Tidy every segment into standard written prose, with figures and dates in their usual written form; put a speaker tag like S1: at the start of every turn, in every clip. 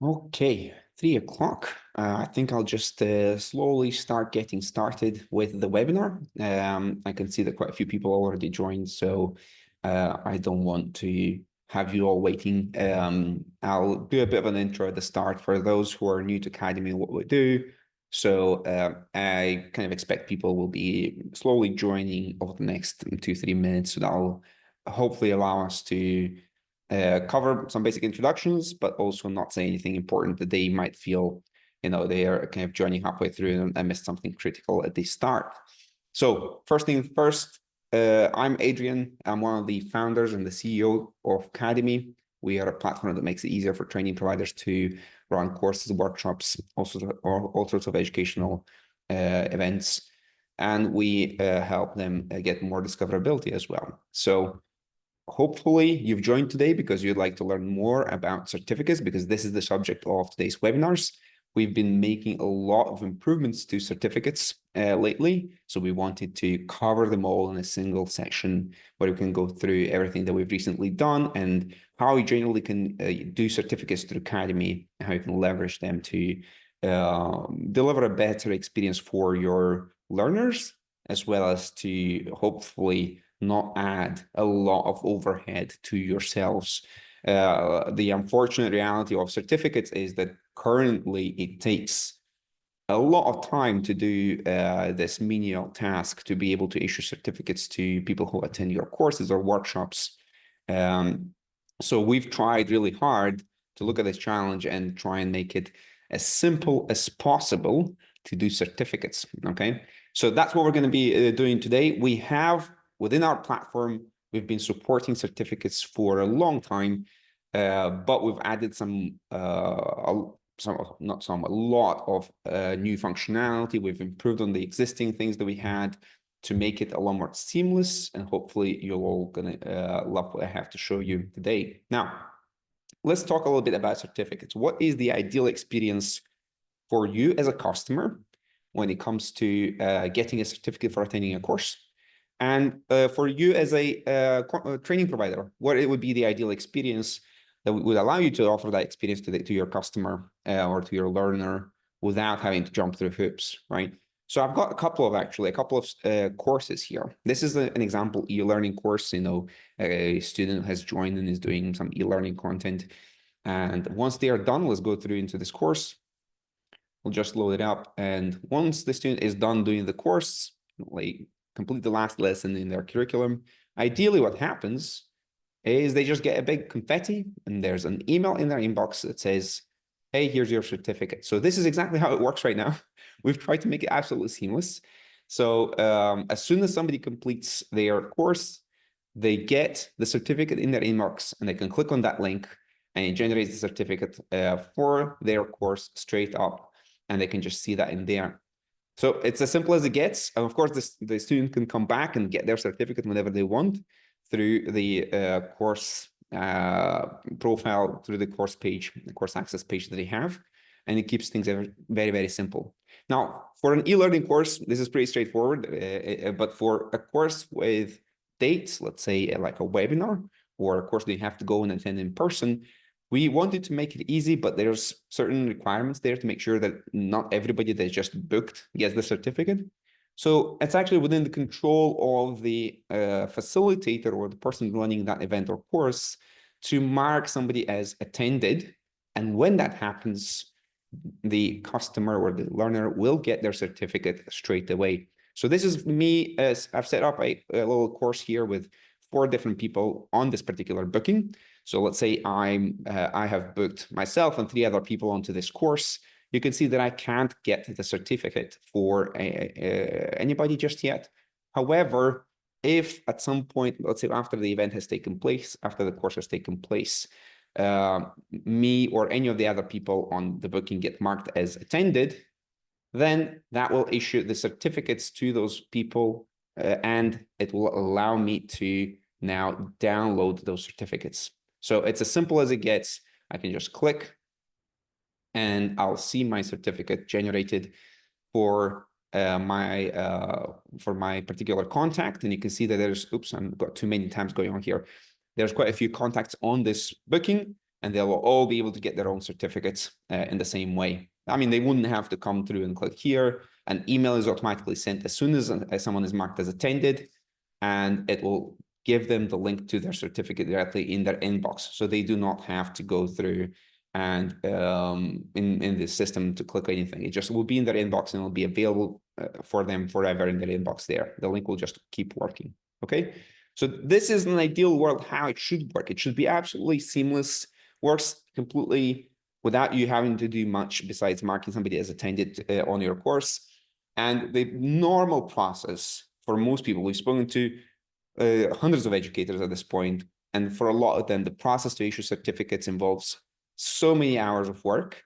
S1: Okay, 3 o'clock. I think I'll just slowly start getting started with the webinar. I can see that quite a few people already joined, so I don't want to have you all waiting. I'll do a bit of an intro at the start for those who are new to Cademy and what we do. So I kind of expect people will be slowly joining over the next 2-3 minutes, so that'll hopefully allow us to cover some basic introductions, but also not say anything important that they might feel, they are kind of joining halfway through and I missed something critical at the start. So first thing first, I'm Adrian. I'm one of the founders and the CEO of Cademy. We are a platform that makes it easier for training providers to run courses, workshops, also all sorts of educational events. And we help them get more discoverability as well. So hopefully you've joined today because you'd like to learn more about certificates, because this is the subject of today's webinars. We've been making a lot of improvements to certificates lately, so we wanted to cover them all in a single section where we can go through everything that we've recently done and how you generally can do certificates through Cademy, how you can leverage them to deliver a better experience for your learners, as well as to hopefully not add a lot of overhead to yourselves. The unfortunate reality of certificates is that currently it takes a lot of time to do this menial task to be able to issue certificates to people who attend your courses or workshops. So we've tried really hard to look at this challenge and try and make it as simple as possible to do certificates, okay? So that's what we're going to be doing today. We have within our platform, we've been supporting certificates for a long time, but we've added a lot of new functionality. We've improved on the existing things that we had to make it a lot more seamless, and hopefully you're all gonna love what I have to show you today. Now, let's talk a little bit about certificates. What is the ideal experience for you as a customer when it comes to getting a certificate for attending a course? And for you as a training provider, what it would be the ideal experience that would allow you to offer that experience to your customer or to your learner without having to jump through hoops, right? So I've got a couple of courses here. This is an example e-learning course. A student has joined and is doing some e-learning content. And once they are done, let's go through into this course. We'll just load it up. And once the student is done doing the course, like complete the last lesson in their curriculum, ideally what happens is they just get a big confetti and there's an email in their inbox that says, hey, here's your certificate. So this is exactly how it works right now. We've tried to make it absolutely seamless. So as soon as somebody completes their course, they get the certificate in their inbox and they can click on that link and it generates the certificate for their course straight up, and they can just see that in there. So it's as simple as it gets. And of course, the student can come back and get their certificate whenever they want through the course profile, through the course page, the course access page that they have. And it keeps things very, very simple. Now, for an e-learning course, this is pretty straightforward. But for a course with dates, let's say like a webinar or a course that you have to go and attend in person, we wanted to make it easy, but there's certain requirements there to make sure that not everybody that's just booked gets the certificate. So it's actually within the control of the facilitator or the person running that event or course to mark somebody as attended. And when that happens, the customer or the learner will get their certificate straight away. So this is me, as I've set up a little course here with 4 different people on this particular booking. So let's say I have booked myself and 3 other people onto this course. You can see that I can't get the certificate for anybody just yet. However, if at some point, let's say after the event has taken place, after the course has taken place, me or any of the other people on the booking get marked as attended, then that will issue the certificates to those people, and it will allow me to now download those certificates. So it's as simple as it gets. I can just click and I'll see my certificate generated for my particular contact. And you can see that there's, oops, I've got too many tabs going on here. There's quite a few contacts on this booking. and they'll all be able to get their own certificates in the same way. I mean, they wouldn't have to come through and click here. An email is automatically sent as soon as someone is marked as attended, and it will give them the link to their certificate directly in their inbox. So they do not have to go through and in the system to click anything. It just will be in their inbox and it'll be available for them forever in their inbox there. The link will just keep working, okay? So this is an ideal world how it should work. It should be absolutely seamless, works completely without you having to do much besides marking somebody as attended on your course. And the normal process for most people, we've spoken to hundreds of educators at this point, and for a lot of them, the process to issue certificates involves so many hours of work.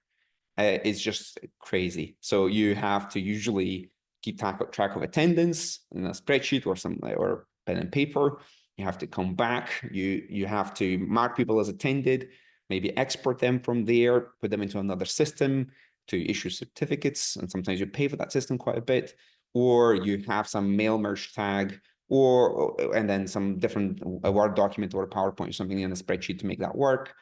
S1: It's just crazy. So you have to usually keep track of attendance in a spreadsheet or pen and paper. You have to come back. You have to mark people as attended, maybe export them from there, put them into another system to issue certificates. And sometimes you pay for that system quite a bit, or you have some mail merge tag, and then some different Word document or a PowerPoint or something in a spreadsheet to make that work.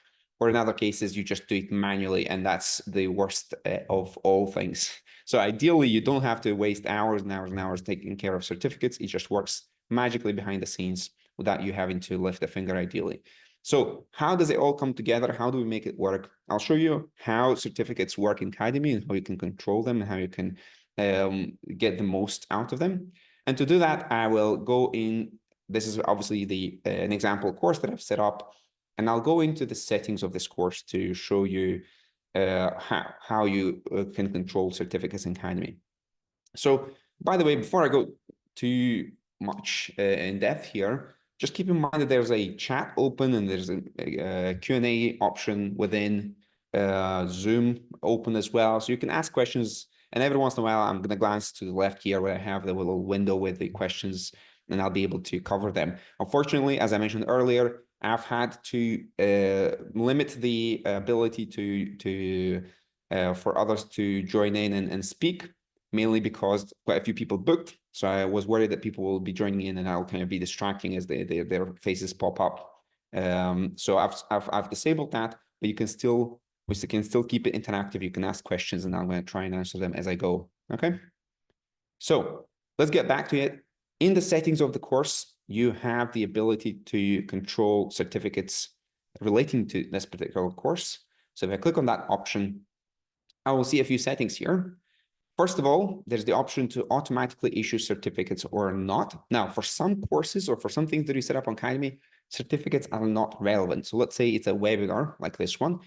S1: Or in other cases, you just do it manually, and that's the worst of all things. So ideally, you don't have to waste hours and hours and hours taking care of certificates. It just works magically behind the scenes without you having to lift a finger, ideally. So how does it all come together? How do we make it work? I'll show you how certificates work in Cademy and how you can control them and how you can get the most out of them. And to do that, I will go in. This is obviously an example course that I've set up. And I'll go into the settings of this course to show you how you can control certificates in Cademy. So, by the way, before I go too much in depth here, just keep in mind that there's a chat open and there's a Q&A option within Zoom open as well. So you can ask questions, and every once in a while, I'm going to glance to the left here where I have the little window with the questions, and I'll be able to cover them. Unfortunately, as I mentioned earlier, I've had to limit the ability for others to join in and speak, mainly because quite a few people booked. So I was worried that people will be joining in and I'll kind of be distracting as their faces pop up. So I've disabled that, but we can still keep it interactive. You can ask questions and I'm going to try and answer them as I go. Okay. So let's get back to it. In the settings of the course, you have the ability to control certificates relating to this particular course. So if I click on that option, I will see a few settings here. First of all, there's the option to automatically issue certificates or not. Now, for some courses or for some things that you set up on Cademy, certificates are not relevant. So let's say it's a webinar like this one.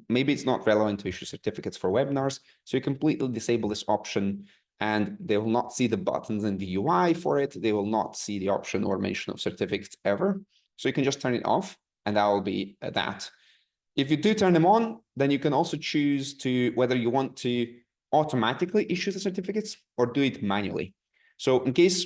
S1: Maybe it's not relevant to issue certificates for webinars. So you completely disable this option, and they will not see the buttons in the UI for it. They will not see the option or mention of certificates ever. So you can just turn it off, and that will be that. If you do turn them on, then you can also choose to whether you want to automatically issue the certificates or do it manually. So in case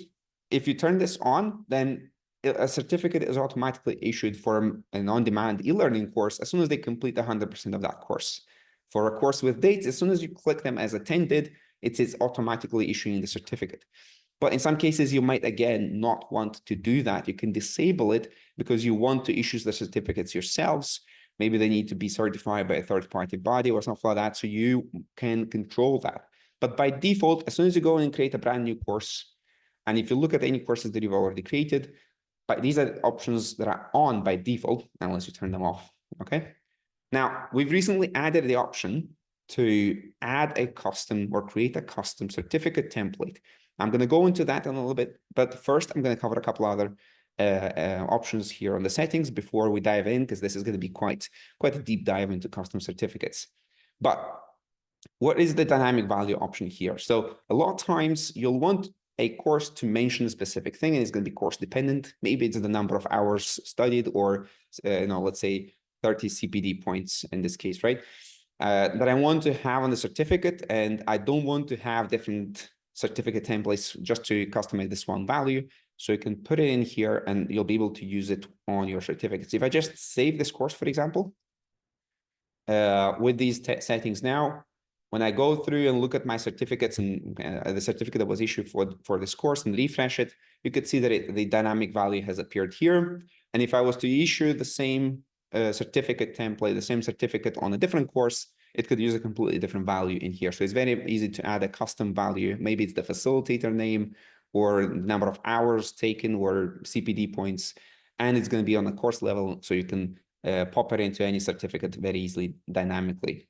S1: if you turn this on, then a certificate is automatically issued for an on-demand e-learning course as soon as they complete 100% of that course. For a course with dates, as soon as you click them as attended, it is automatically issuing the certificate. But in some cases, you might, again, not want to do that. You can disable it because you want to issue the certificates yourselves. Maybe they need to be certified by a third-party body or something like that, so you can control that. But by default, as soon as you go in and create a brand new course, and if you look at any courses that you've already created, but these are options that are on by default, unless you turn them off, okay? Now, we've recently added the option to add a custom or create a custom certificate template. I'm going to go into that in a little bit, but first I'm going to cover a couple other options here on the settings before we dive in, because this is going to be quite a deep dive into custom certificates. But what is the dynamic value option here? So a lot of times you'll want a course to mention a specific thing, and it's going to be course dependent. Maybe it's the number of hours studied, or let's say 30 CPD points in this case, right? That I want to have on the certificate, and I don't want to have different certificate templates just to customize this one value. So you can put it in here and you'll be able to use it on your certificates. If I just save this course, for example, with these settings now, when I go through and look at my certificates and the certificate that was issued for this course and refresh it, you could see that the dynamic value has appeared here. And if I was to issue the same certificate template, the same certificate on a different course, it could use a completely different value in here. So it's very easy to add a custom value. Maybe it's the facilitator name or the number of hours taken or CPD points, and it's going to be on the course level, so you can pop it into any certificate very easily, dynamically.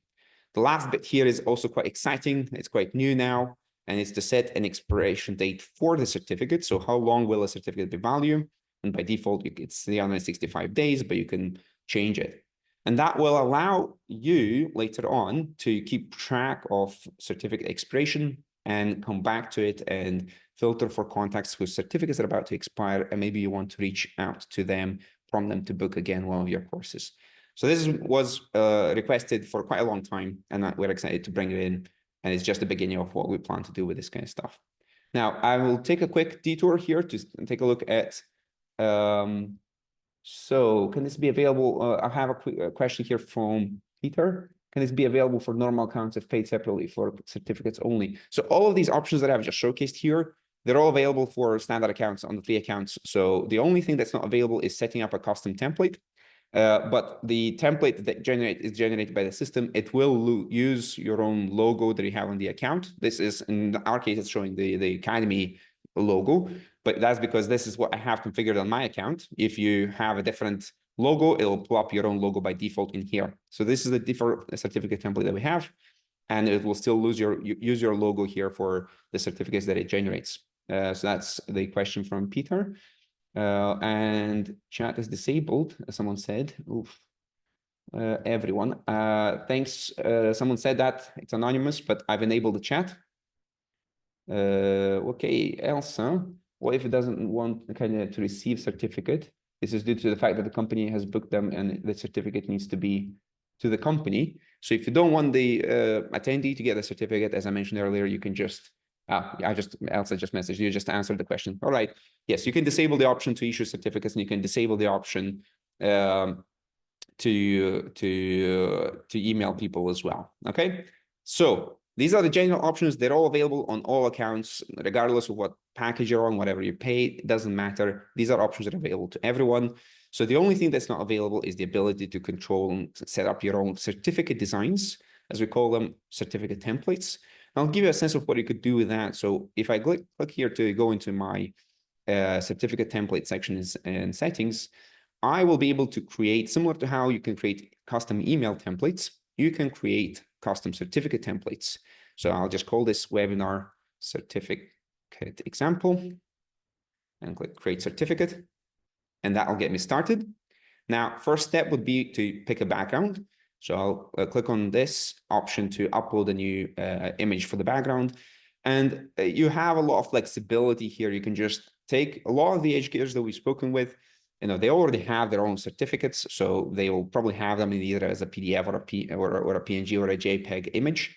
S1: The last bit here is also quite exciting. It's quite new now, and it's to set an expiration date for the certificate. So how long will a certificate be valid? And by default, it's 365 days, but you can change it. And that will allow you later on to keep track of certificate expiration and come back to it and filter for contacts whose certificates are about to expire, and maybe you want to reach out to them, prompt them to book again one of your courses. So this was requested for quite a long time, and we're excited to bring it in, and it's just the beginning of what we plan to do with this kind of stuff. Now, I will take a quick detour here to take a look at, so can this be available? I have a quick question here from Peter. Can this be available for normal accounts if paid separately for certificates only? So all of these options that I've just showcased here, they're all available for standard accounts on the free accounts. So the only thing that's not available is setting up a custom template. But the template that is generated by the system, it will use your own logo that you have on the account. This is, in our case, it's showing the Cademy logo, but that's because this is what I have configured on my account. If you have a different logo, it'll pull up your own logo by default in here. So this is the default certificate template that we have, and it will still use your logo here for the certificates that it generates. So that's the question from Peter. And chat is disabled, as someone said. Oof. Everyone. Thanks. Someone said that it's anonymous, but I've enabled the chat. Okay, Elsa, what if it doesn't want kind of to receive certificate? This is due to the fact that the company has booked them and the certificate needs to be to the company. So if you don't want the attendee to get the certificate, as I mentioned earlier, you can just, Elsa just messaged you, just answered the question. All right. Yes, you can disable the option to issue certificates, and you can disable the option to email people as well. Okay. So these are the general options. They're all available on all accounts, regardless of what package you're on, whatever you pay, it doesn't matter. These are options that are available to everyone. So the only thing that's not available is the ability to control and set up your own certificate designs, as we call them, certificate templates. I'll give you a sense of what you could do with that. So if I click here to go into my certificate template sections and settings, I will be able to create, similar to how you can create custom email templates, you can create custom certificate templates. So I'll just call this webinar certificate example and click create certificate, and that will get me started. Now, first step would be to pick a background. So I'll click on this option to upload a new image for the background. And you have a lot of flexibility here. You can just take a lot of the educators that we've spoken with, they already have their own certificates, so they will probably have them either as a PDF or a PNG or a JPEG image,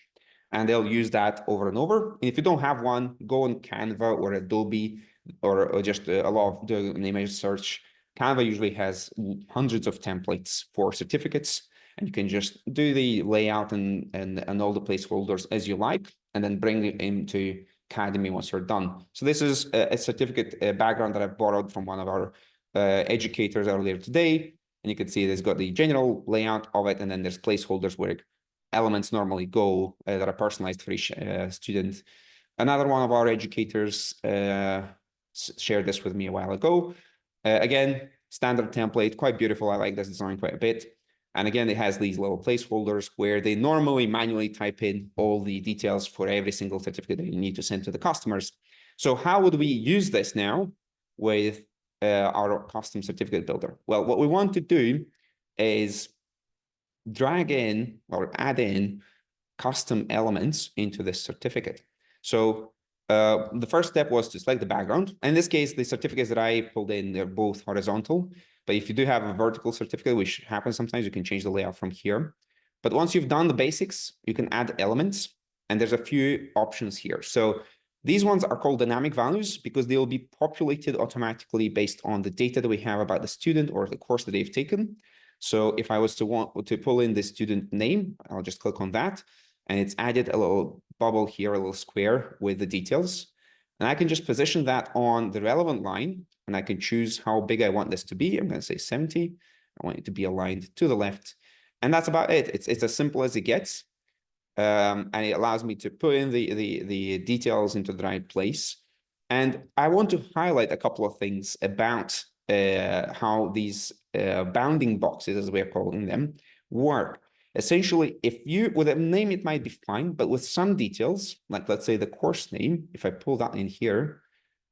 S1: and they'll use that over and over. And if you don't have one, go on Canva or Adobe or just a lot of the image search. Canva usually has hundreds of templates for certificates, and you can just do the layout and all the placeholders as you like, and then bring it into Cademy once you're done. So this is a certificate background that I've borrowed from one of our educators earlier today, and you can see it's got the general layout of it, and then there's placeholders where elements normally go that are personalized for each student. Another one of our educators shared this with me a while ago. Again, standard template, quite beautiful. I like this design quite a bit. And again, it has these little placeholders where they normally manually type in all the details for every single certificate that you need to send to the customers. So how would we use this now with our custom certificate builder? Well, what we want to do is drag in or add in custom elements into this certificate. So the first step was to select the background. In this case, the certificates that I pulled in, they're both horizontal. But if you do have a vertical certificate, which happens sometimes, you can change the layout from here. But once you've done the basics, you can add elements, and there's a few options here. So these ones are called dynamic values because they will be populated automatically based on the data that we have about the student or the course that they've taken. So if I was to want to pull in the student name, I'll just click on that, and it's added a little bubble here, a little square with the details. And I can just position that on the relevant line, and I can choose how big I want this to be. I'm going to say 70. I want it to be aligned to the left. And that's about it. It's as simple as it gets. And it allows me to put in the details into the right place. And I want to highlight a couple of things about how these bounding boxes, as we're calling them, work. Essentially, if you, with a name, it might be fine, but with some details, like let's say the course name, if I pull that in here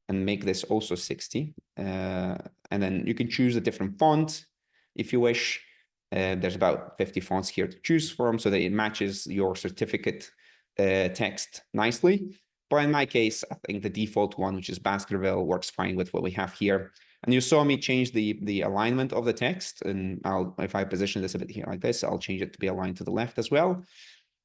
S1: and make this also 60, and then you can choose a different font if you wish. There's about 50 fonts here to choose from so that it matches your certificate text nicely. But in my case, I think the default one, which is Baskerville, works fine with what we have here. And you saw me change the alignment of the text. And if I position this a bit here like this, I'll change it to be aligned to the left as well.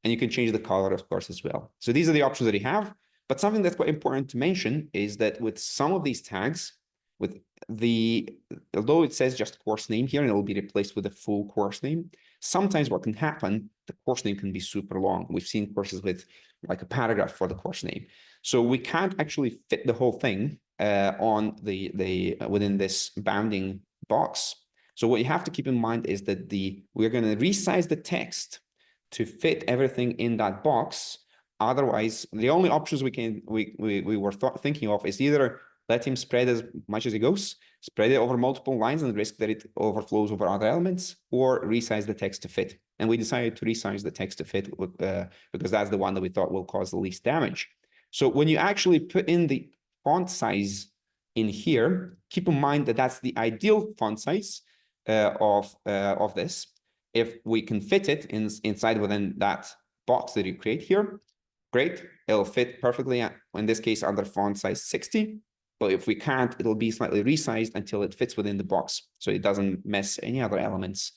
S1: And you can change the color, of course, as well. So these are the options that you have. But something that's quite important to mention is that with some of these tags, although it says just course name here and it will be replaced with a full course name, sometimes what can happen, the course name can be super long. We've seen courses with like a paragraph for the course name. So we can't actually fit the whole thing on within this bounding box. So what you have to keep in mind is that we're going to resize the text to fit everything in that box. Otherwise, the only options we were thinking of is either let him spread as much as it goes, spread it over multiple lines and risk that it overflows over other elements, or resize the text to fit. And we decided to resize the text to fit because that's the one that we thought will cause the least damage. So when you actually put in the font size in here, keep in mind that that's the ideal font size of this. If we can fit it inside within that box that you create here, great, it'll fit perfectly, in this case, under font size 60. But if we can't, it'll be slightly resized until it fits within the box, so it doesn't mess any other elements.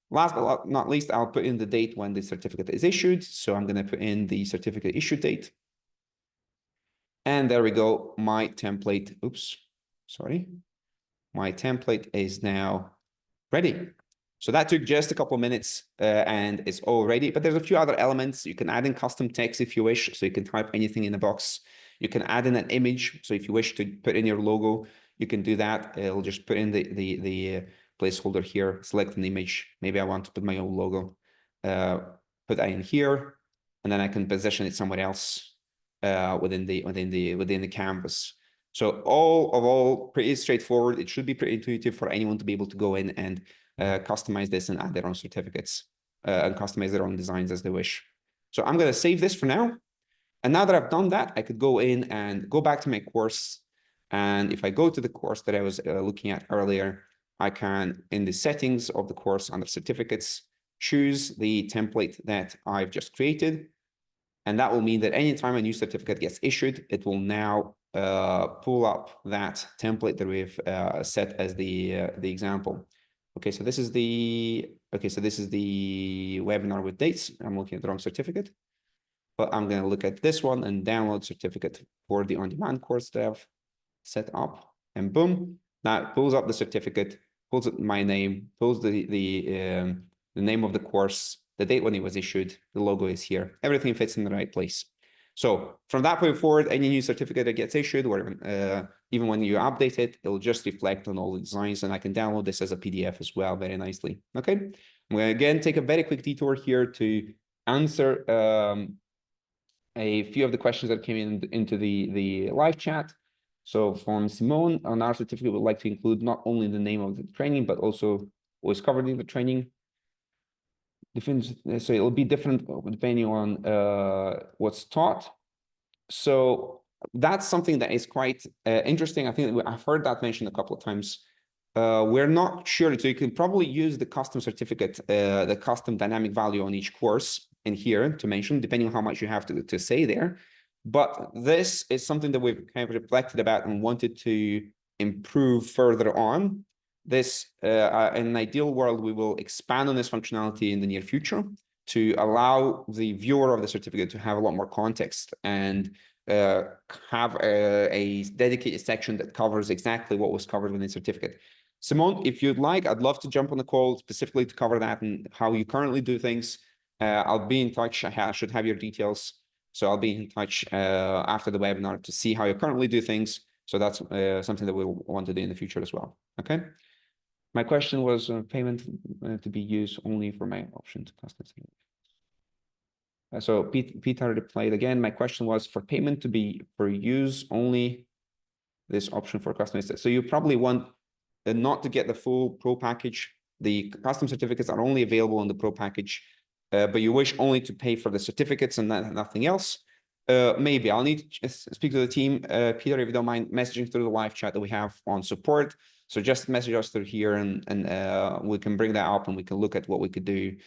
S1: Last but not least, I'll put in the date when the certificate is issued. So I'm going to put in the certificate issue date. And there we go. My template, my template is now ready. So that took just a couple of minutes and it's all ready. But there's a few other elements. You can add in custom text if you wish. So you can type anything in the box. You can add in an image. So if you wish to put in your logo, you can do that. It'll just put in the placeholder here, select an image. Maybe I want to put my own logo, put that in here, and then I can position it somewhere else within the canvas. So all pretty straightforward. It should be pretty intuitive for anyone to be able to go in and customize this and add their own certificates and customize their own designs as they wish. So I'm going to save this for now. And now that I've done that, I could go in and go back to my course. And if I go to the course that I was looking at earlier, I can, in the settings of the course under certificates, choose the template that I've just created. And that will mean that anytime a new certificate gets issued, it will now pull up that template that we've set as the example. Okay, so this is the webinar with dates. I'm looking at the wrong certificate. But I'm going to look at this one and download certificate for the on-demand course that I've set up, and boom, now it pulls up the certificate, pulls up my name, pulls the name of the course, the date when it was issued, the logo is here, everything fits in the right place. So from that point forward, any new certificate that gets issued, or even when you update it, it'll just reflect on all the designs, and I can download this as a PDF as well very nicely. Okay, I'm going to again take a very quick detour here to answer a few of the questions that came into the live chat. So from Simone, on our certificate, we'd like to include not only the name of the training, but also what was covered in the training. So it'll be different depending on what's taught. So that's something that is quite interesting. I think I've heard that mentioned a couple of times. We're not sure, so you can probably use the custom certificate, the custom dynamic value on each course in here to mention, depending on how much you have to say there. But this is something that we've kind of reflected about and wanted to improve further on. This, in an ideal world, we will expand on this functionality in the near future to allow the viewer of the certificate to have a lot more context and have a dedicated section that covers exactly what was covered within the certificate. Simone, if you'd like, I'd love to jump on the call specifically to cover that and how you currently do things. I'll be in touch. I should have your details. So I'll be in touch after the webinar to see how you currently do things. So that's something that we'll want to do in the future as well. Okay. My question was payment to be used only for my option to customize. So Peter replied again. My question was for payment to be for use only this option for customized. So you probably want not to get the full pro package. The custom certificates are only available in the pro package, but you wish only to pay for the certificates and nothing else. Maybe I'll need to speak to the team. Peter, if you don't mind messaging through the live chat that we have on support. So just message us through here and we can bring that up and we can look at what we could do.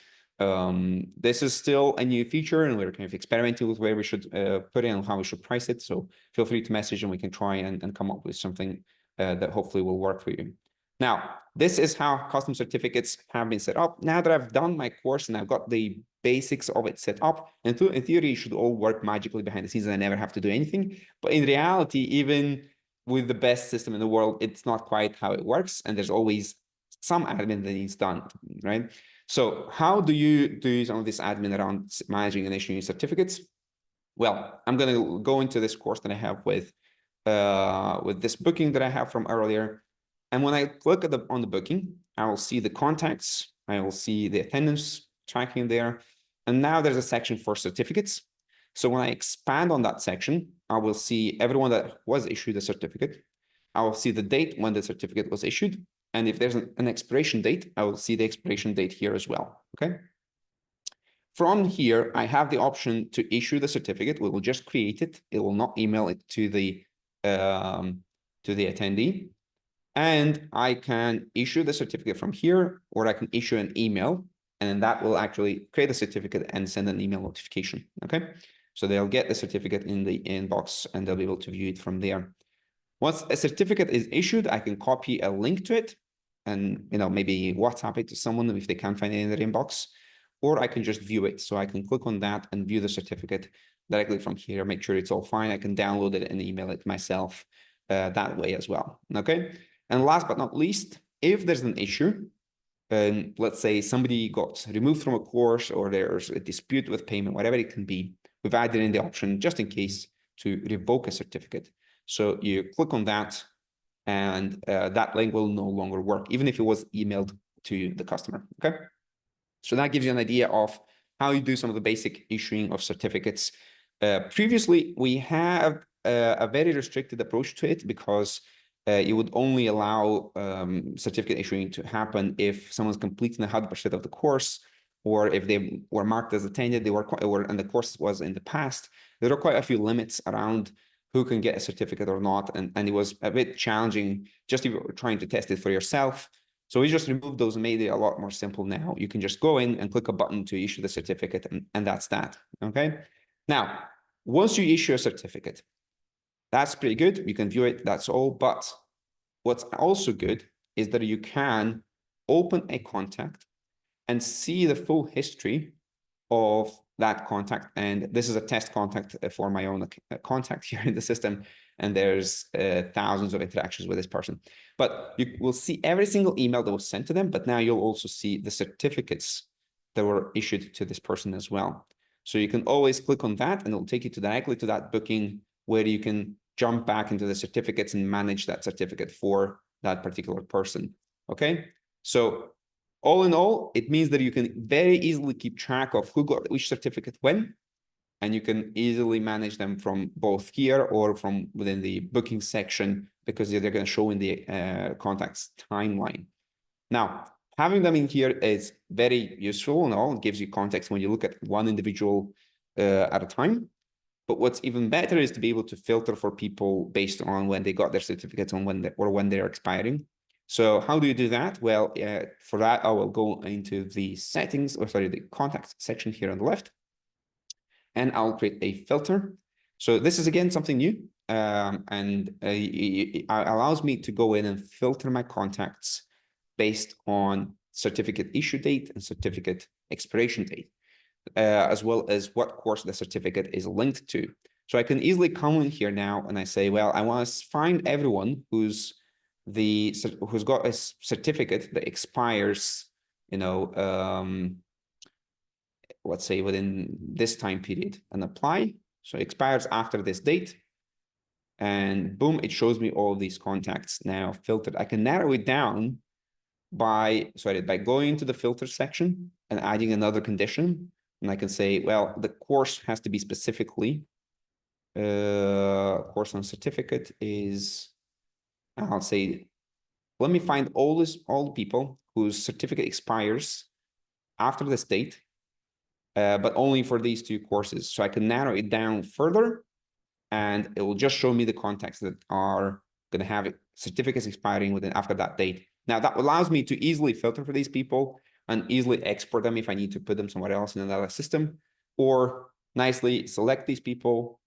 S1: This is still a new feature and we're kind of experimenting with where we should put it and how we should price it. So feel free to message and we can try and come up with something that hopefully will work for you. Now, this is how custom certificates have been set up. Now that I've done my course and I've got the basics of it set up, and in theory, it should all work magically behind the scenes and I never have to do anything. But in reality, even with the best system in the world, it's not quite how it works. And there's always some admin that needs done, right? So how do you do some of this admin around managing and issuing certificates? Well, I'm going to go into this course that I have with this booking that I have from earlier. And when I click at on the booking, I will see the contacts. I will see the attendance tracking there. And now there's a section for certificates. So when I expand on that section, I will see everyone that was issued a certificate. I will see the date when the certificate was issued. And if there's an expiration date, I will see the expiration date here as well, okay? From here, I have the option to issue the certificate. We will just create it. It will not email it to the attendee. And I can issue the certificate from here, or I can issue an email, and then that will actually create a certificate and send an email notification, okay? So they'll get the certificate in the inbox and they'll be able to view it from there. Once a certificate is issued, I can copy a link to it and maybe WhatsApp it to someone if they can't find it in their inbox, or I can just view it. So I can click on that and view the certificate directly from here, make sure it's all fine. I can download it and email it myself that way as well, okay? And last but not least, if there's an issue, and let's say somebody got removed from a course or there's a dispute with payment, whatever it can be, we've added in the option just in case to revoke a certificate. So you click on that and that link will no longer work, even if it was emailed to the customer, okay? So that gives you an idea of how you do some of the basic issuing of certificates. Previously, we have a very restricted approach to it because you would only allow certificate issuing to happen if someone's completing 100% of the course, or if they were marked as attended, and the course was in the past. There are quite a few limits around who can get a certificate or not, and it was a bit challenging just if you were trying to test it for yourself. So we just removed those and made it a lot more simple now. You can just go in and click a button to issue the certificate, and that's that, okay? Now, once you issue a certificate, that's pretty good. You can view it, that's all. But what's also good is that you can open a contact and see the full history of that contact. And this is a test contact for my own contact here in the system. And there's thousands of interactions with this person. But you will see every single email that was sent to them, but now you'll also see the certificates that were issued to this person as well. So you can always click on that and it'll take you directly to that booking where you can jump back into the certificates and manage that certificate for that particular person, okay? So all in all, it means that you can very easily keep track of who got which certificate when, and you can easily manage them from both here or from within the booking section because they're going to show in the contacts timeline. Now, having them in here is very useful and all. It gives you context when you look at one individual at a time. But what's even better is to be able to filter for people based on when they got their certificates on when they're expiring. So how do you do that? Well, for that, I will go into the settings, or sorry, the contact section here on the left, and I'll create a filter. So this is again something new, and it allows me to go in and filter my contacts based on certificate issue date and certificate expiration date, as well as what course the certificate is linked to. So I can easily come in here now and I say, well, I want to find everyone who's got a certificate that expires, let's say within this time period, and apply. So it expires after this date. And boom, it shows me all of these contacts now filtered. I can narrow it down by going to the filter section and adding another condition. And I can say, well, the course has to be specifically, course on certificate is, I'll say, let me find all the people whose certificate expires after this date, but only for these two courses. So I can narrow it down further, and it will just show me the contacts that are going to have certificates expiring after that date. Now that allows me to easily filter for these people and easily export them if I need to put them somewhere else in another system, or nicely select these people,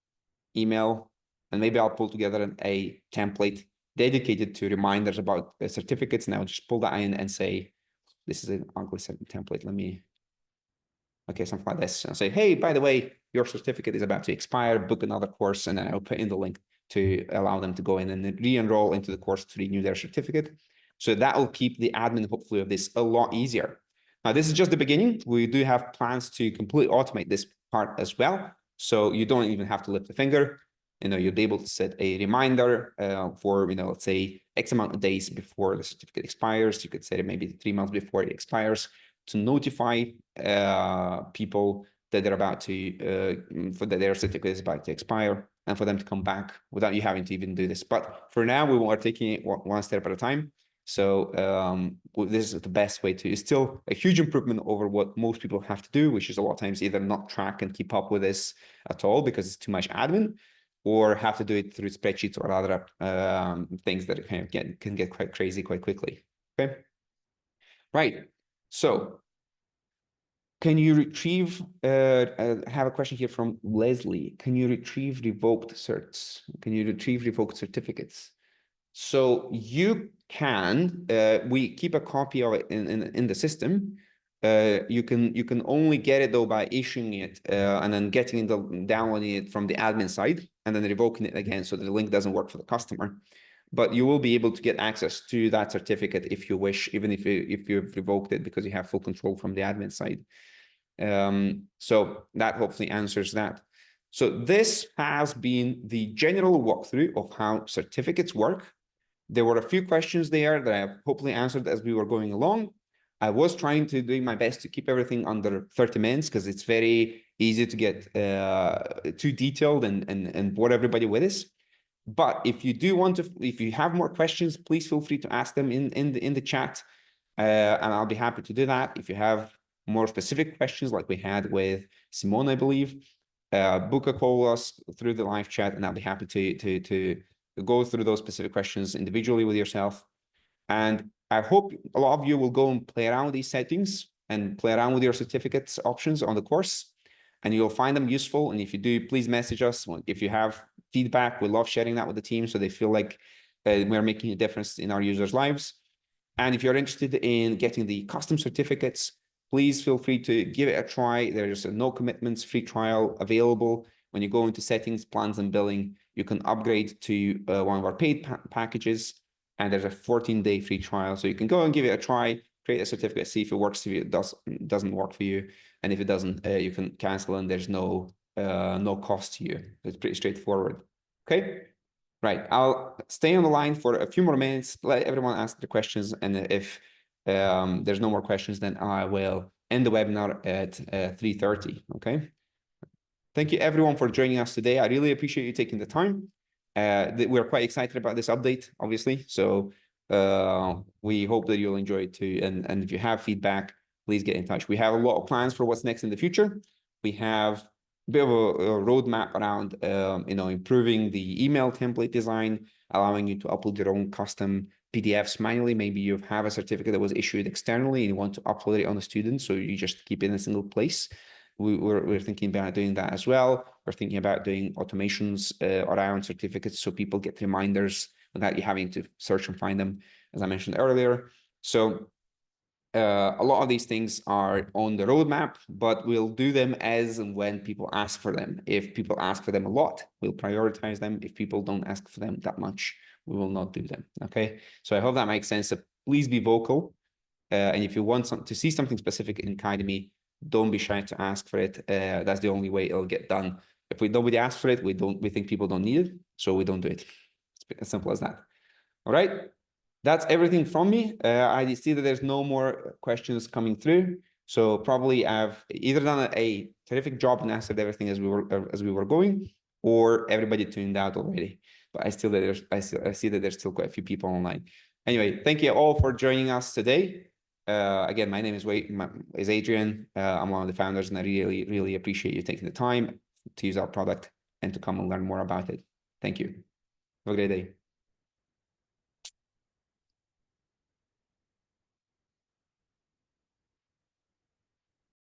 S1: email, and maybe I'll pull together a template dedicated to reminders about the certificates. And I'll just pull that in and say, this is an ugly template. Okay, something like this. I'll say, hey, by the way, your certificate is about to expire, book another course, and then I'll put in the link to allow them to go in and re-enroll into the course to renew their certificate. So that will keep the admin, hopefully, of this a lot easier. Now, this is just the beginning. We do have plans to completely automate this part as well. So you don't even have to lift a finger. You'll be able to set a reminder for, let's say X amount of days before the certificate expires. You could set it maybe 3 months before it expires to notify people that they're about to, that their certificate is about to expire, and for them to come back without you having to even do this. But for now, we are taking it one step at a time. So this is the best way to, it's still a huge improvement over what most people have to do, which is a lot of times either not track and keep up with this at all because it's too much admin, or have to do it through spreadsheets or other things that can get quite crazy quite quickly. Okay, right. So can you retrieve, I have a question here from Leslie. Can you retrieve revoked certs? Can you retrieve revoked certificates? So you can, we keep a copy of it in the system. You can only get it though by issuing it and then downloading it from the admin side and then revoking it again, so the link doesn't work for the customer. But you will be able to get access to that certificate if you wish, even if you've revoked it, because you have full control from the admin side. So that hopefully answers that. So this has been the general walkthrough of how certificates work. There were a few questions there that I have hopefully answered as we were going along. I was trying to do my best to keep everything under 30 minutes because it's very easy to get too detailed and bore everybody with this. But if you do want to, if you have more questions, please feel free to ask them in the chat, and I'll be happy to do that. If you have more specific questions like we had with Simone, I believe, book a call us through the live chat, and I'll be happy to go through those specific questions individually with yourself. And I hope a lot of you will go and play around with these settings and play around with your certificates options on the course, and you'll find them useful. And if you do, please message us. If you have feedback, we love sharing that with the team so they feel like we're making a difference in our users' lives. And if you're interested in getting the custom certificates, please feel free to give it a try. There's a no commitments free trial available. When you go into settings, plans, and billing, you can upgrade to one of our paid packages, and there's a 14-day free trial. So you can go and give it a try, create a certificate, see if it works, if it doesn't work for you. And if it doesn't, you can cancel, and there's no cost to you. It's pretty straightforward. Okay, right. I'll stay on the line for a few more minutes, let everyone ask their questions, and if there's no more questions, then I will end the webinar at 3:30. Okay. Thank you everyone for joining us today. I really appreciate you taking the time. We're quite excited about this update, obviously. So we hope that you'll enjoy it too. And if you have feedback, please get in touch. We have a lot of plans for what's next in the future. We have a bit of a roadmap around improving the email template design, allowing you to upload your own custom PDFs manually. Maybe you have a certificate that was issued externally and you want to upload it on the student, so you just keep it in a single place. We're thinking about doing that as well. We're thinking about doing automations around certificates so people get reminders without you having to search and find them, as I mentioned earlier. So a lot of these things are on the roadmap, but we'll do them as and when people ask for them. If people ask for them a lot, we'll prioritize them. If people don't ask for them that much, we will not do them. Okay, so I hope that makes sense. So please be vocal, and if you want to see something specific in Cademy, don't be shy to ask for it. That's the only way it'll get done. If nobody asks for it, we think people don't need it, so we don't do it. It's as simple as that. All right. That's everything from me. I see that there's no more questions coming through. So probably I've either done a terrific job and answered everything as we were going, or everybody tuned out already. But I see that there's still quite a few people online. Anyway, thank you all for joining us today. Again, my name is Adrian. I'm one of the founders, and I really appreciate you taking the time to use our product and to come and learn more about it. Thank you. Have a great day.